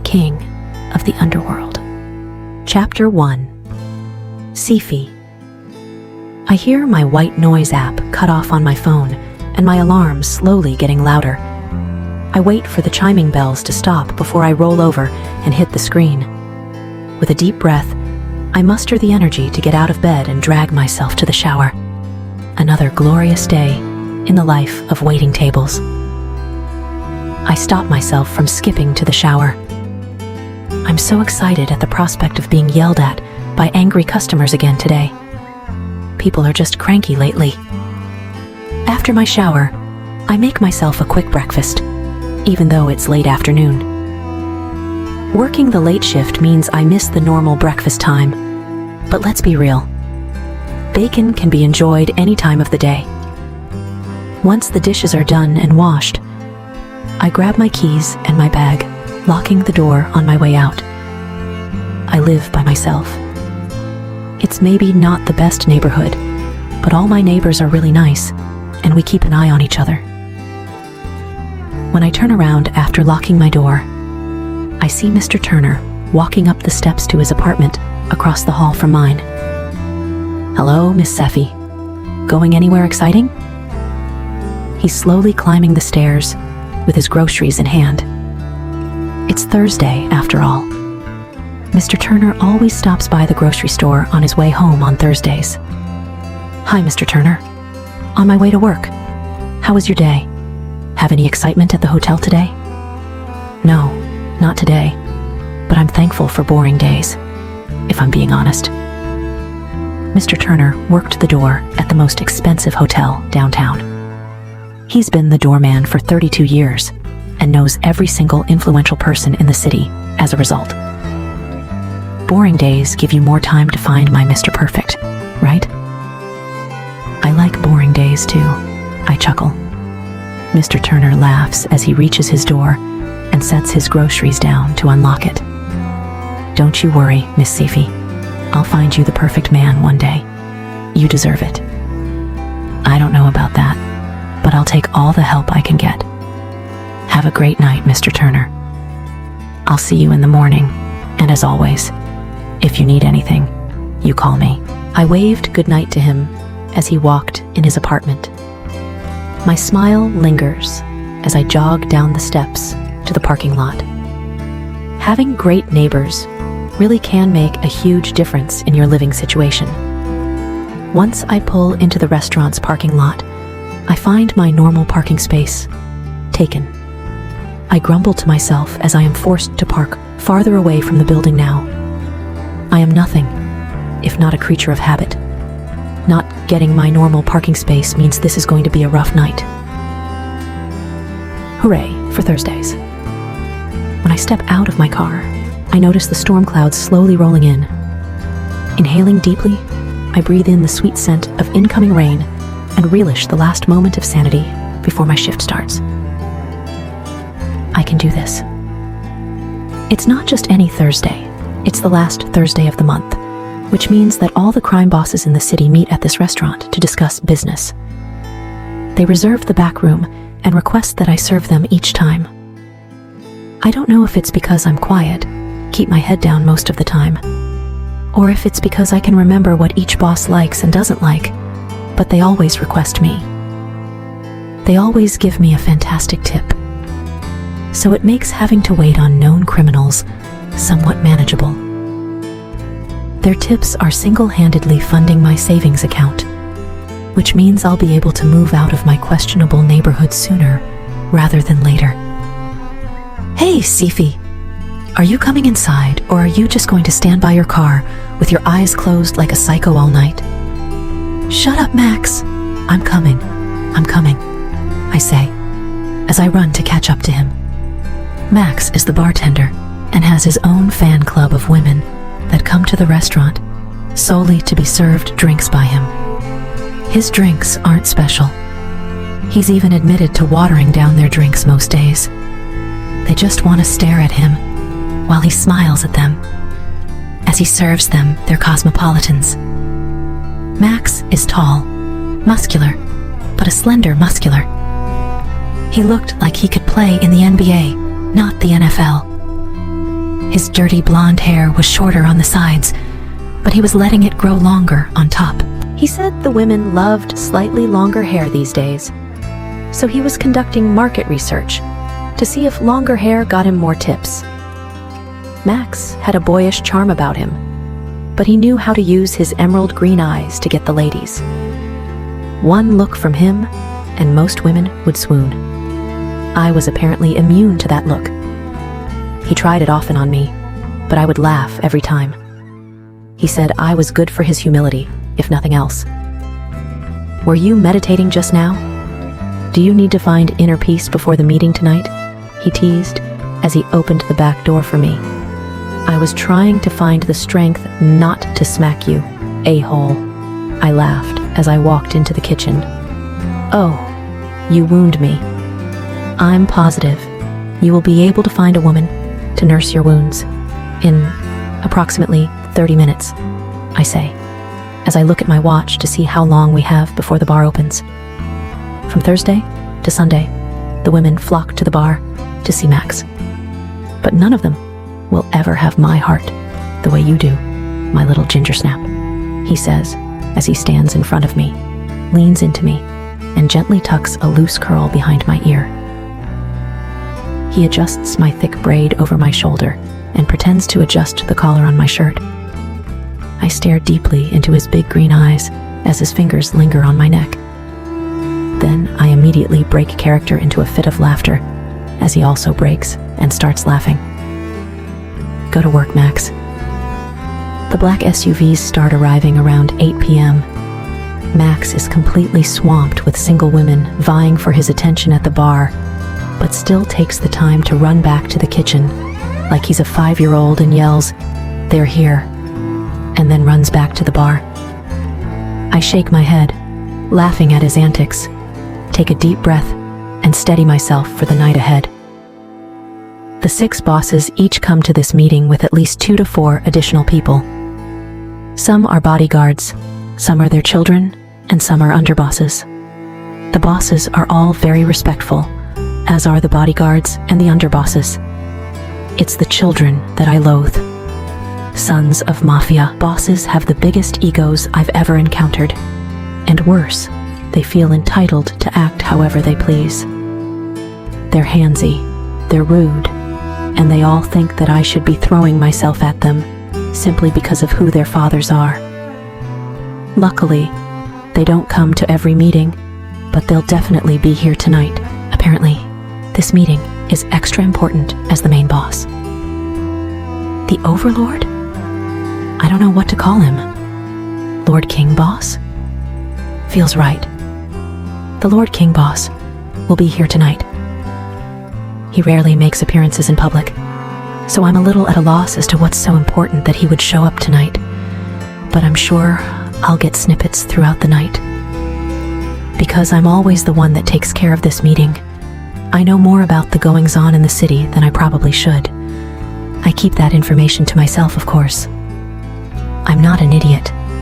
king of the Underworld. Chapter 1. Sifi. I hear my white noise app cut off on my phone and my alarm slowly getting louder. I wait for the chiming bells to stop before I roll over and hit the screen. With a deep breath, I muster the energy to get out of bed and drag myself to the shower. Another glorious day in the life of waiting tables. I stop myself from skipping to the shower. I'm so excited at the prospect of being yelled at by angry customers again today. People are just cranky lately. After my shower, I make myself a quick breakfast, even though it's late afternoon. Working the late shift means I miss the normal breakfast time, but let's be real. Bacon can be enjoyed any time of the day. Once the dishes are done and washed, I grab my keys and my bag, locking the door on my way out. I live by myself. It's maybe not the best neighborhood, but all my neighbors are really nice, and we keep an eye on each other. When I turn around after locking my door, I see Mr. Turner walking up the steps to his apartment across the hall from mine. Hello, Miss Sifi. Going anywhere exciting? He's slowly climbing the stairs with his groceries in hand. It's Thursday, after all. Mr. Turner always stops by the grocery store on his way home on Thursdays. Hi, Mr. Turner. On my way to work. How was your day? Have any excitement at the hotel today? No, not today, but I'm thankful for boring days, if I'm being honest. Mr. Turner worked the door at the most expensive hotel downtown. He's been the doorman for 32 years and knows every single influential person in the city as a result. Boring days give you more time to find my Mr. Perfect, right? I like boring days too, I chuckle. Mr. Turner laughs as he reaches his door and sets his groceries down to unlock it. Don't you worry, Miss Sifi. I'll find you the perfect man one day. You deserve it. I don't know about that, but I'll take all the help I can get. Have a great night, Mr. Turner. I'll see you in the morning, and as always, if you need anything, you call me. I waved goodnight to him as he walked in his apartment. My smile lingers as I jog down the steps to the parking lot. Having great neighbors really can make a huge difference in your living situation. Once I pull into the restaurant's parking lot, I find my normal parking space taken. I grumble to myself as I am forced to park farther away from the building now. I am nothing if not a creature of habit. Not getting my normal parking space means this is going to be a rough night. Hooray for Thursdays. When I step out of my car, I notice the storm clouds slowly rolling in. Inhaling deeply, I breathe in the sweet scent of incoming rain and relish the last moment of sanity before my shift starts. I can do this. It's not just any Thursday, it's the last Thursday of the month, which means that all the crime bosses in the city meet at this restaurant to discuss business. They reserve the back room and request that I serve them each time. I don't know if it's because I'm quiet, keep my head down most of the time, or if it's because I can remember what each boss likes and doesn't like, but they always request me. They always give me a fantastic tip, so it makes having to wait on known criminals somewhat manageable. Their tips are single-handedly funding my savings account, which means I'll be able to move out of my questionable neighborhood sooner rather than later. Hey, Sifi, are you coming inside, or are you just going to stand by your car with your eyes closed like a psycho all night? Shut up, Max. I'm coming, I say, as I run to catch up to him. Max is the bartender and has his own fan club of women that come to the restaurant solely to be served drinks by him. His drinks aren't special. He's even admitted to watering down their drinks most days. They just want to stare at him while he smiles at them as he serves them their cosmopolitans. Max is tall, muscular, but a slender muscular. He looked like he could play in the NBA, not the NFL. His dirty blonde hair was shorter on the sides, but he was letting it grow longer on top. He said the women loved slightly longer hair these days, so he was conducting market research to see if longer hair got him more tips. Max had a boyish charm about him, but he knew how to use his emerald green eyes to get the ladies. One look from him, and most women would swoon. I was apparently immune to that look. He tried it often on me, but I would laugh every time. He said I was good for his humility, if nothing else. "Were you meditating just now? Do you need to find inner peace before the meeting tonight?" he teased as he opened the back door for me. "I was trying to find the strength not to smack you, a-hole," I laughed as I walked into the kitchen. "Oh, you wound me. I'm positive you will be able to find a woman to nurse your wounds in approximately 30 minutes, I say, as I look at my watch to see how long we have before the bar opens. From Thursday to Sunday, the women flock to the bar to see Max. But none of them will ever have my heart the way you do, my little ginger snap," he says as he stands in front of me, leans into me, and gently tucks a loose curl behind my ear. He adjusts my thick braid over my shoulder and pretends to adjust the collar on my shirt. I stare deeply into his big green eyes as his fingers linger on my neck. Then I immediately break character into a fit of laughter as he also breaks and starts laughing. "Go to work, Max." The black SUVs start arriving around 8 p.m. Max is completely swamped with single women vying for his attention at the bar, but still takes the time to run back to the kitchen like he's a 5-year-old and yells, "They're here," and then runs back to the bar. I shake my head, laughing at his antics, take a deep breath, and steady myself for the night ahead. The 6 bosses each come to this meeting with at least 2 to 4 additional people. Some are bodyguards, some are their children, and some are underbosses. The bosses are all very respectful, as are the bodyguards and the underbosses. It's the children that I loathe. Sons of mafia. Bosses have the biggest egos I've ever encountered. And worse, they feel entitled to act however they please. They're handsy, they're rude, and they all think that I should be throwing myself at them simply because of who their fathers are. Luckily, they don't come to every meeting, but they'll definitely be here tonight. Apparently, this meeting is extra important as the main boss. The Overlord? I don't know what to call him. Lord King Boss? Feels right. The Lord King Boss will be here tonight. He rarely makes appearances in public, so I'm a little at a loss as to what's so important that he would show up tonight. But I'm sure I'll get snippets throughout the night. Because I'm always the one that takes care of this meeting, I know more about the goings-on in the city than I probably should. I keep that information to myself, of course. I'm not an idiot.